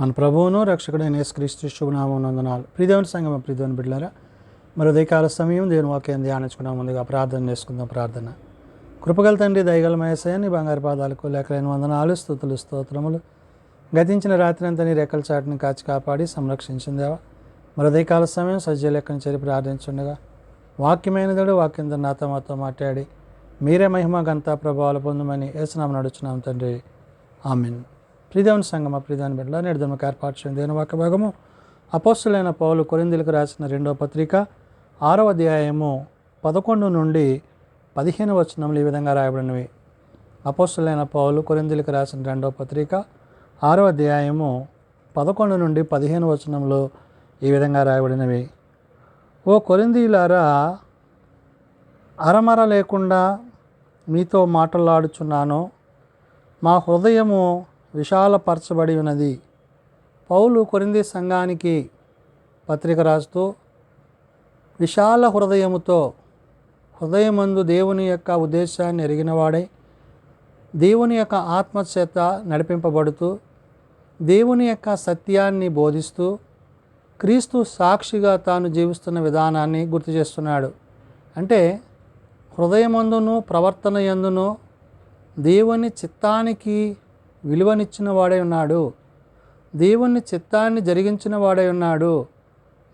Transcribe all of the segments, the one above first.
మన ప్రభువును రక్షకుడైన యేసుక్రీస్తు శుభనామం వందనాలు. ప్రియదేవుని సంగమ, ప్రియదేవుని బిడ్డలారా, మరి ఉదయకాల సమయం దేవుని వాక్యం ధ్యానించుకున్నాం. ముందుగా ప్రార్థన చేసుకుందాం. ప్రార్థన. కృపగల తండ్రి, దయగల మహేశయ్య, నీ బంగారు పాదాలకు లెక్కలేని వందనాలు, స్తుతులు, స్తోత్రములు. గతించిన రాత్రి అంతా నీ రెక్కల చాటుని కాచి కాపాడి సంరక్షించిందేవా. మరి ఉదయకాల సమయం సజ్జ లెక్కను చేరి ప్రార్థించుండగా వాక్యమైనదడు వాక్యంతో నాతో మాతో మాట్లాడి మీరే మహిమ ఘనత ప్రభావాలు పొందమని యేసునామమున నడుచున్నాం తండ్రి, ఆమేన్. ప్రియదేవుని సంగమ, ప్రియదేవుని బిడ్డలారా, నేడు దినముకు ఏర్పాటు చేసిన దేవుని వాక్య భాగము అపోస్తలుడైన పౌలు కొరింథీయులకు రాసిన 2వ పత్రిక 6వ అధ్యాయము 11 నుండి 15 వచనములు ఈ విధంగా రాయబడినవి. అపోస్తలుడైన పౌలు కొరింథీయులకు రాసిన 2వ పత్రిక 6వ అధ్యాయము 11 నుండి 15 వచనములు ఈ విధంగా రాయబడినవి. ఓ కొరింథీయులారా, అరమర లేకుండా మీతో మాట్లాడుచున్నాను. మా హృదయము విశాలపరచబడి ఉన్నది. పౌలు కొరింథీ సంఘానికి పత్రిక రాస్తూ విశాల హృదయముతో, హృదయమందు దేవుని యొక్క ఉద్దేశాన్ని ఎరిగినవాడై, దేవుని యొక్క ఆత్మచేత నడిపింపబడుతూ, దేవుని యొక్క సత్యాన్ని బోధిస్తూ, క్రీస్తు సాక్షిగా తాను జీవిస్తున్న విధానాన్ని గుర్తు చేస్తున్నాడు. అంటే హృదయమందును ప్రవర్తన యందును దేవుని చిత్తానికి విలువనిచ్చిన వాడై ఉన్నాడు. దేవుని చిత్తాన్ని జరిగించిన వాడై ఉన్నాడు.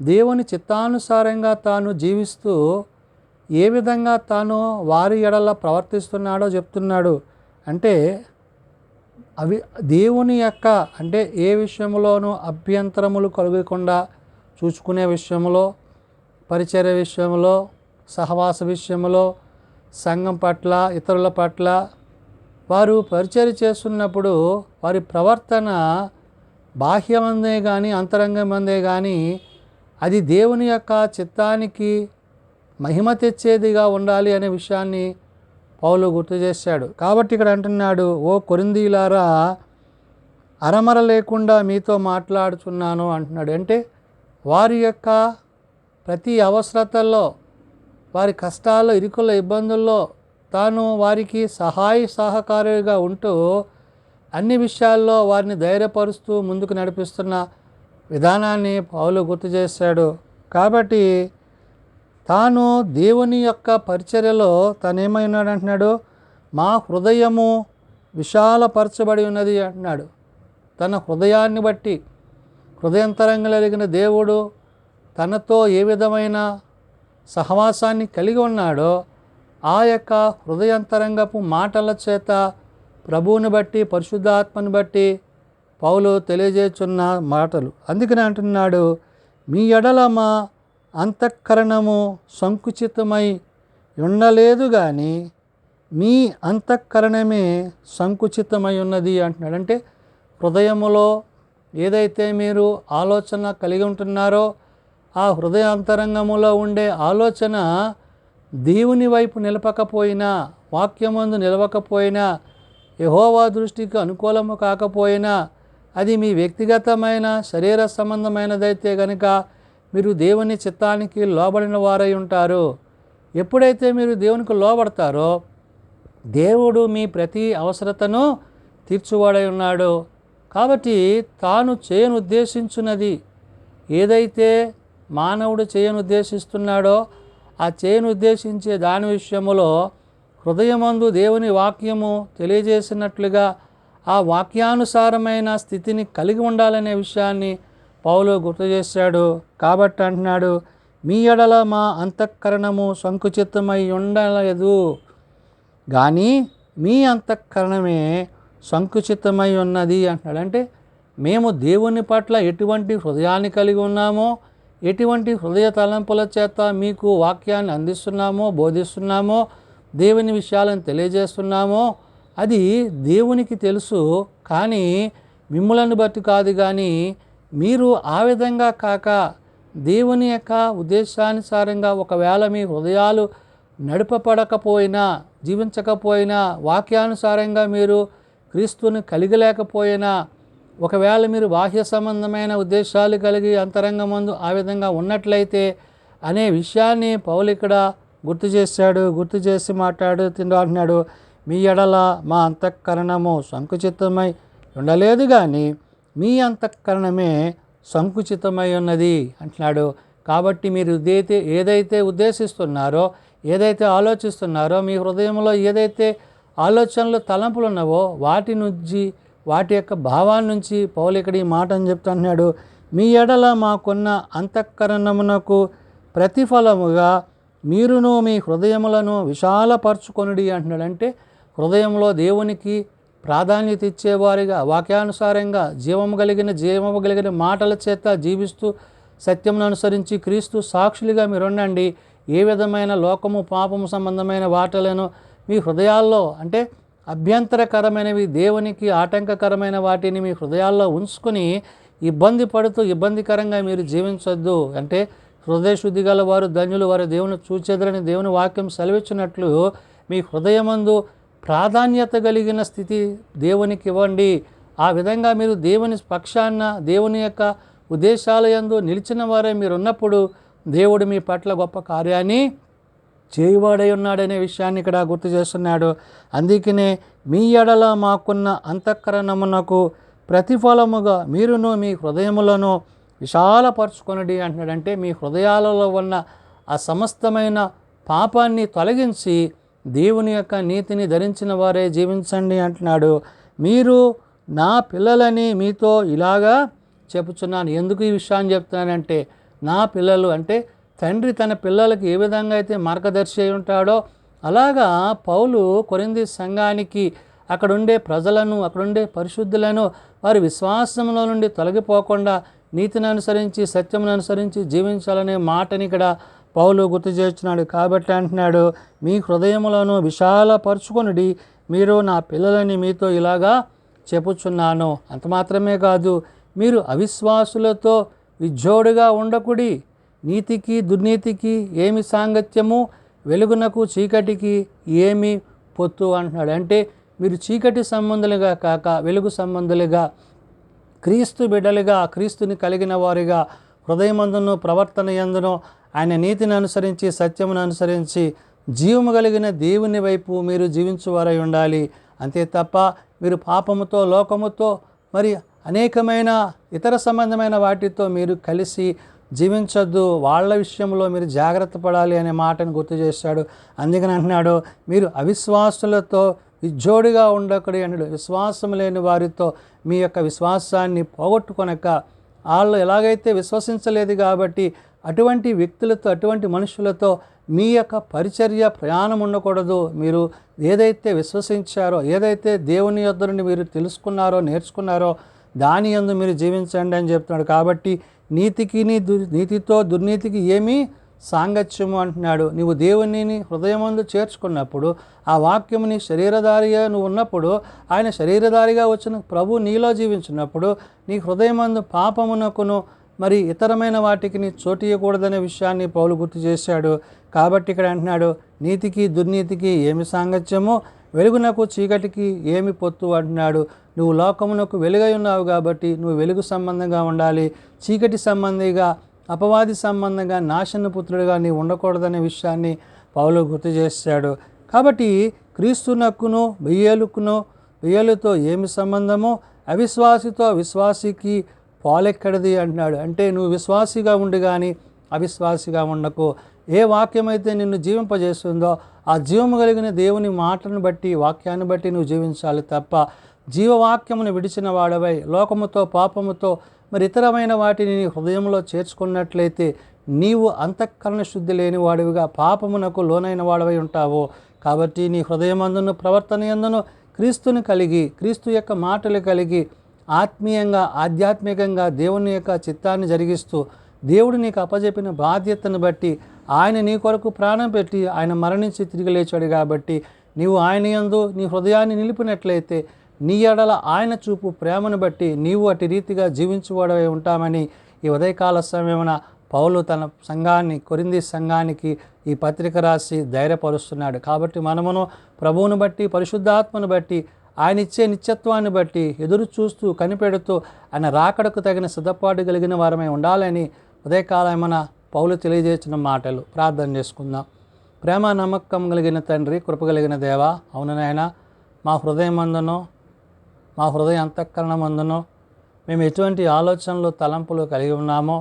దేవుని చిత్తానుసారంగా తాను జీవిస్తూ ఏ విధంగా తాను వారి ఎడల ప్రవర్తిస్తున్నాడో చెప్తున్నాడు. అంటే అవి దేవుని యొక్క, అంటే ఏ విషయంలోనూ అభ్యంతరములు కలగకుండా చూసుకునే విషయంలో, పరిచర్య విషయంలో, సహవాస విషయంలో, సంఘం పట్ల, ఇతరుల పట్ల వారు పరిచర్య చేస్తున్నప్పుడు వారి ప్రవర్తన బాహ్యమందే కానీ అంతరంగమందే కానీ అది దేవుని యొక్క చిత్తానికి మహిమ తెచ్చేదిగా ఉండాలి అనే విషయాన్ని పౌలు గుర్తు చేశాడు. కాబట్టి ఇక్కడ అంటున్నాడు, ఓ కొరింథీయులారా, అరమర లేకుండా మీతో మాట్లాడుతున్నాను అంటున్నాడు. అంటే వారి యొక్క ప్రతి అవసరతల్లో, వారి కష్టాల్లో, ఇరుకుల్లో, ఇబ్బందుల్లో తాను వారికి సహకారిగా ఉంటూ అన్ని విషయాల్లో వారిని ధైర్యపరుస్తూ ముందుకు నడిపిస్తున్న విధానాన్ని పౌలు గుర్తు చేశాడు. కాబట్టి తాను దేవుని యొక్క పరిచర్యలో తనేమై ఉన్నాడు అంటున్నాడు, మా హృదయము విశాలపరచబడి ఉన్నది అంటున్నాడు. తన హృదయాన్ని బట్టి, హృదయంతరంగా కలిగిన దేవుడు తనతో ఏ విధమైన సహవాసాన్ని కలిగి ఉన్నాడో ఆ యొక్క హృదయంతరంగపు మాటల చేత ప్రభువుని బట్టి, పరిశుద్ధాత్మని బట్టి పౌలు తెలియజేస్తున్న మాటలు. అందుకని అంటున్నాడు, మీ ఎడల మా అంతఃకరణము సంకుచితమై ఉండలేదు కానీ మీ అంతఃకరణమే సంకుచితమై ఉన్నది అంటున్నాడు. అంటే హృదయములో ఏదైతే మీరు ఆలోచన కలిగి ఉంటున్నారో ఆ హృదయ అంతరంగములో ఉండే ఆలోచన దేవుని వైపు నిలపకపోయినా, వాక్యమందు నిలవకపోయినా, యెహోవా దృష్టికి అనుకూలము కాకపోయినా, అది మీ వ్యక్తిగతమైన శరీర సంబంధమైనదైతే కనుక మీరు దేవుని చిత్తానికి లోబడిన వారై ఉంటారు. ఎప్పుడైతే మీరు దేవునికి లోబడతారో దేవుడు మీ ప్రతి అవసరతను తీర్చువాడై ఉన్నాడు. కాబట్టి తాను చేయను ఉద్దేశించున్నది ఏదైతే మానవుడు చేయను ఉద్దేశిస్తున్నాడో ఆ చేయను ఉద్దేశించే దాని విషయంలో హృదయమందు దేవుని వాక్యము తెలియజేసినట్లుగా ఆ వాక్యానుసారమైన స్థితిని కలిగి ఉండాలనే విషయాన్ని పౌలు గుర్తు చేశాడు. కాబట్టి అంటున్నాడు, మీ ఎడల మా అంతఃకరణము సంకుచితమై ఉండలేదు కానీ మీ అంతఃకరణమే సంకుచితమై ఉన్నది అంటున్నాడు. అంటే మేము దేవుని పట్ల ఎటువంటి హృదయాన్ని కలిగి ఉన్నామో, ఎటువంటి హృదయ తలంపుల చేత మీకు వాక్యాన్ని అందిస్తున్నామో, బోధిస్తున్నామో, దేవుని విషయాలను తెలియజేస్తున్నామో అది దేవునికి తెలుసు. కానీ మిమ్ములను బట్టి కాదు, కానీ మీరు ఆ విధంగా కాక దేవుని యొక్క ఉద్దేశానుసారంగా ఒకవేళ మీ హృదయాలు నడపబడకపోయినా, జీవించకపోయినా, వాక్యానుసారంగా మీరు క్రీస్తుని కలిగలేకపోయినా, ఒకవేళ మీరు బాహ్య సంబంధమైన ఉద్దేశాలు కలిగి అంతరంగమందు ఆ విధంగా ఉన్నట్లయితే అనే విషయాన్ని పౌలు ఇక్కడ గుర్తు చేశాడు. గుర్తు చేసి అంటున్నాడు, మీ ఎడల మా అంతఃకరణము సంకుచితమై ఉండలేదు కానీ మీ అంతఃకరణమే సంకుచితమై ఉన్నది అంటున్నాడు. కాబట్టి మీరు ఏదైతే ఉద్దేశిస్తున్నారో, ఏదైతే ఆలోచిస్తున్నారో, మీ హృదయంలో ఏదైతే ఆలోచనలు తలంపులు ఉన్నావో వాటి నుంచి, వాటి యొక్క భావాల నుంచి పౌలు ఇక్కడ ఈ మాటను చెప్తున్నాడు. మీ ఎడల మాకున్న అంతఃకరణమునకు ప్రతిఫలముగా మీరును మీ హృదయములను విశాలపరచుకొనుడి అంటున్నాడు. అంటే హృదయంలో దేవునికి ప్రాధాన్యత ఇచ్చేవారిగా, వాక్యానుసారంగా జీవము కలిగిన మాటల చేత జీవిస్తూ సత్యమును అనుసరించి క్రీస్తు సాక్షులుగా మీరు ఉండండి. ఏ విధమైన లోకము పాపము సంబంధమైన వాటలను మీ హృదయాల్లో, అంటే అభ్యంతరకరమైనవి, దేవునికి ఆటంకకరమైన వాటిని మీ హృదయాల్లో ఉంచుకొని ఇబ్బందికరంగా మీరు జీవించొద్దు. అంటే హృదయ శుద్ధి గల వారు ధన్యులు, వారు దేవుని చూచెదరని దేవుని వాక్యం సెలవిచ్చినట్లు మీ హృదయమందు ప్రాధాన్యత కలిగిన స్థితి దేవునికి ఇవ్వండి. ఆ విధంగా మీరు దేవుని పక్షాన, దేవుని యొక్క ఉద్దేశాల యందు నిలిచిన వారే మీరు ఉన్నప్పుడు దేవుడు మీ పట్ల గొప్ప కార్యాన్ని చేయువాడై ఉన్నాడనే విషయాన్ని ఇక్కడ గుర్తు చేస్తున్నాడు. అందుకనే మీ ఎడల మాకున్న అంతఃకరణమునకు ప్రతిఫలముగా మీరును మీ హృదయములను విశాలపరచుకొనుడి అంటున్నాడు. అంటే మీ హృదయాలలో ఉన్న ఆ సమస్తమైన పాపాన్ని తొలగించి దేవుని యొక్క నీతిని ధరించిన వారే జీవించండి అంటున్నాడు. మీరు నా పిల్లలని మీతో ఇలాగా చెప్పుచున్నాను. ఎందుకు ఈ విషయాన్ని చెప్తున్నానంటే, నా పిల్లలు అంటే తండ్రి తన పిల్లలకి ఏ విధంగా అయితే మార్గదర్శి అయి ఉంటాడో అలాగా పౌలు కొరింథీ సంఘానికి అక్కడుండే ప్రజలను, అక్కడుండే పరిశుద్ధులను వారి విశ్వాసంలో నుండి తొలగిపోకుండా నీతిని అనుసరించి, సత్యమును అనుసరించి జీవించాలనే మాటని ఇక్కడ పౌలు గుర్తు చేస్తున్నాడు. కాబట్టి అంటున్నాడు, మీ హృదయములను విశాలపరచుకొనుడి, మీరు నా పిల్లలని మీతో ఇలాగా చెప్పుచున్నాను. అంత మాత్రమే కాదు, మీరు అవిశ్వాసులతో విజ్జోడుగా ఉండకుడి, నీతికి దుర్నీతికి ఏమి సాంగత్యము, వెలుగునకు చీకటికి ఏమి పొత్తు అంటున్నాడు. అంటే మీరు చీకటి సంబంధులుగా కాక వెలుగు సంబంధులుగా, క్రీస్తు బిడ్డలుగా, క్రీస్తుని కలిగిన వారిగా హృదయమందును ప్రవర్తన యందును ఆయన నీతిని అనుసరించి, సత్యమును అనుసరించి జీవము కలిగిన దేవుని వైపు మీరు జీవించువారై ఉండాలి. అంతే తప్ప మీరు పాపముతో, లోకముతో, మరి అనేకమైన ఇతర సంబంధమైన వాటితో మీరు కలిసి జీవించొద్దు. వాళ్ళ విషయంలో మీరు జాగ్రత్త పడాలి అనే మాటను గుర్తు చేశాడు. అందుకని అంటున్నాడు, మీరు అవిశ్వాసులతో విజ్జోడిగా ఉండకూడదు అన్నాడు. విశ్వాసం లేని వారితో మీ యొక్క విశ్వాసాన్ని పోగొట్టుకొనక, వాళ్ళు ఎలాగైతే విశ్వసించలేదు కాబట్టి అటువంటి వ్యక్తులతో, అటువంటి మనుషులతో మీ యొక్క పరిచర్య ప్రయాణం ఉండకూడదు. మీరు ఏదైతే విశ్వసించారో, ఏదైతే దేవుని యొద్ద నుండి మీరు తెలుసుకున్నారో, నేర్చుకున్నారో దాని యందు మీరు జీవించండి అని చెప్తున్నాడు. కాబట్టి నీతితో దుర్నీతికి ఏమీ సాంగత్యము అంటున్నాడు. నీవు దేవునిని హృదయమందు చేర్చుకున్నప్పుడు, ఆ వాక్యము నీ శరీరధారిగా నువ్వు ఉన్నప్పుడు, ఆయన శరీరధారిగా వచ్చిన ప్రభు నీలో జీవించినప్పుడు నీ హృదయమందు పాపమునకును మరి ఇతరమైన వాటికి నీ చోటు ఇవ్వకూడదనే విషయాన్ని పౌలు గుర్తు చేశాడు. కాబట్టి ఇక్కడ అంటున్నాడు, నీతికి దుర్నీతికి ఏమి సాంగత్యము, వెలుగునకు చీకటికి ఏమి పొత్తు అంటున్నాడు. నువ్వు లోకమునకు వెలుగై ఉన్నావు కాబట్టి నువ్వు వెలుగు సంబంధంగా ఉండాలి. చీకటి సంబంధిగా, అపవాది సంబంధంగా, నాశనపుత్రుడిగా నీవు ఉండకూడదనే విషయాన్ని పౌలు గుర్తు చేశాడు. కాబట్టి క్రీస్తునకును బెయ్యేలుతో ఏమి సంబంధము, అవిశ్వాసితో విశ్వాసికి పాలెక్కడిది అంటున్నాడు. అంటే నువ్వు విశ్వాసిగా ఉండి కానీ అవిశ్వాసిగా ఉండకు. ఏ వాక్యమైతే నిన్ను జీవింపజేస్తుందో ఆ జీవము కలిగిన దేవుని మాటను బట్టి, వాక్యాన్ని బట్టి నువ్వు జీవించాలి తప్ప జీవవాక్యమును విడిచిన వాడవై లోకముతో, పాపముతో, మరి ఇతరమైన వాటిని నీ హృదయంలో చేర్చుకున్నట్లయితే నీవు అంతఃకరణ శుద్ధి లేని వాడివిగా పాపమునకు లోనైన వాడవై ఉంటావు. కాబట్టి నీ హృదయమందును ప్రవర్తన యందును క్రీస్తుని కలిగి, క్రీస్తు యొక్క మాటలు కలిగి, ఆత్మీయంగా, ఆధ్యాత్మికంగా దేవుని యొక్క చిత్తాన్ని జరిగిస్తూ, దేవుడు నీకు అప్పజెప్పిన బాధ్యతను బట్టి, ఆయన నీ కొరకు ప్రాణం పెట్టి ఆయన మరణించి తిరిగి లేచాడు కాబట్టి నీవు ఆయన యందు నీ హృదయాన్ని నిలిపినట్లయితే నీ ఎడల ఆయన చూపు ప్రేమను బట్టి నీవు అటు రీతిగా జీవించువాడవై ఉంటామని ఈ ఉదయకాల సమయమున పౌలు తన సంఘాన్ని, కొరింథీ సంఘానికి ఈ పత్రిక రాసి ధైర్యపరుస్తున్నాడు. కాబట్టి మనమును ప్రభువును బట్టి, పరిశుద్ధాత్మను బట్టి, ఆయన ఇచ్చే నిత్యత్వాన్ని బట్టి ఎదురు చూస్తూ, కనిపెడుతూ ఆయన రాకడకు తగిన సిద్ధపాటు కలిగిన వారమై ఉండాలని ఉదయకాలమైన పౌలు తెలియజేసిన మాటలు. ప్రార్థన చేసుకుందాం. ప్రేమ నమ్మకం కలిగిన తండ్రి, కృపగలిగిన దేవా, అవును నాయనా, మా హృదయమందును, మా హృదయ అంతఃకరణమందును మేము ఎటువంటి ఆలోచనలు తలంపులు కలిగి ఉన్నామో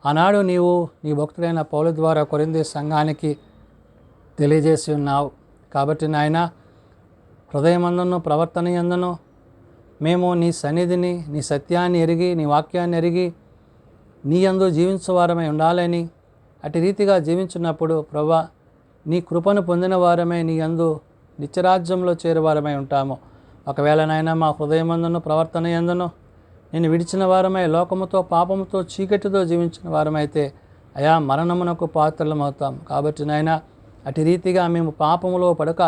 ఆనాడు నీవు నీ భక్తుడైన పౌలు ద్వారా కొరింథీ సంఘానికి తెలియజేసి ఉన్నావు. కాబట్టి నాయన హృదయమందును ప్రవర్తన యందును మేము నీ సన్నిధిని నీ సత్యాన్ని ఎరిగి నీ వాక్యాన్ని ఎరిగి నీ యందు జీవించువారమై ఉండాలని, అటు రీతిగా జీవించినప్పుడు ప్రభా నీ కృపను పొందిన వారమే నీ యందు నిత్యరాజ్యంలో చేరువారమై ఉంటాము. ఒకవేళ నాయన మా హృదయమందును ప్రవర్తన యందును నేను విడిచిన వారమై లోకముతో పాపముతో చీకటితో జీవించిన వారమైతే అయా మరణమునకు పాత్రలమవుతాం. కాబట్టి నాయన అటు రీతిగా మేము పాపములో పడక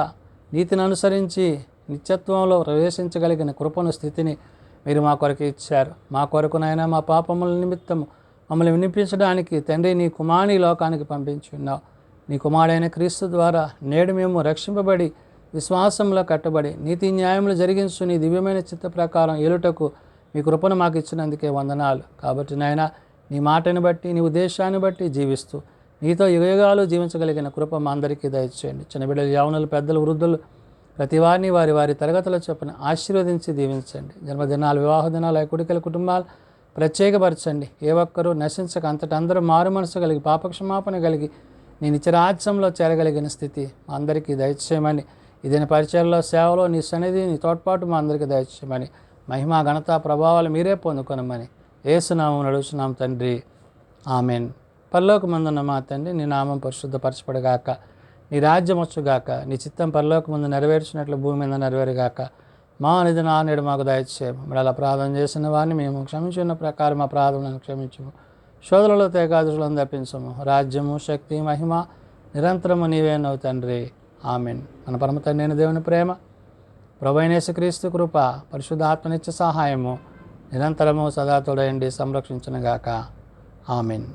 నీతిని అనుసరించి నిత్యత్వంలో ప్రవేశించగలిగిన కృపను స్థితిని మీరు మా కొరకు ఇచ్చారు. మా కొరకు నాయన మా పాపముల నిమిత్తము మమ్మల్ని వినిపించడానికి తండ్రి నీ కుమారుని లోకానికి పంపించి ఉన్నావు. నీ కుమారుడైన క్రీస్తు ద్వారా నేడు మేము రక్షింపబడి విశ్వాసంలో కట్టబడి నీతి న్యాయములు జరిగించు నీ దివ్యమైన చిత్త ప్రకారం ఏలుటకు మీ కృపను మాకు ఇచ్చినందుకే వందనాలు. కాబట్టి నాయన నీ మాటను బట్టి నీ ఉద్దేశాన్ని బట్టి జీవిస్తూ నీతో యుగయుగాలు జీవించగలిగిన కృప మా అందరికీ దయచేయండి. చిన్న బిడ్డలు, యవనులు, పెద్దలు, వృద్ధులు ప్రతి వారిని వారి వారి తరగతుల చొప్పున ఆశీర్వదించి దీవించండి. జన్మదినాలు, వివాహ దినాలు, కుడికల కుటుంబాలు ప్రత్యేకపరచండి. ఏ ఒక్కరూ నశించక అంతటా అందరూ మారు మనసు కలిగి పాపక్షమాపణ కలిగి నీ నిత్యరాజ్యంలో చేరగలిగిన స్థితి మా అందరికీ దయచేయమని, ఇదైన పరిచయంలో సేవలో నీ సన్నిధి నీ తోడ్పాటు మా అందరికీ దయచేయమని, మహిమ ఘనత ప్రభావాలు మీరే పొందుకొనమని యేసునామం నడుచున్నాం తండ్రి, ఆమెన్. పరలోకమందున్న మా తండ్రి, నీ నామం పరిశుద్ధపరచబడుగాక, నీ రాజ్యం వచ్చుగాక, నీ చిత్తం పరలోకమందు నెరవేర్చినట్లు భూమి మీద నెరవేరుగాక. మా అనేది నా నేడు మాకు దయచేయము. మరి అలా ప్రార్థన చేసిన వారిని మేము క్షమించున్న ప్రకారం మా ప్రార్థనను క్షమించము. శోధనలో ఏకాదశులను తప్పించము. రాజ్యము, శక్తి, మహిమ నిరంతరము నీవేనవు తండ్రి, ఆమెన్. మన పరమ తండ్రి అయిన దేవుని ప్రేమ, ప్రభువైన యేసుక్రీస్తు కృప, పరిశుద్ధాత్మ నిత్య సహాయము నిరంతరము సదా తోడయండి సంరక్షించునుగాక, ఆమెన్.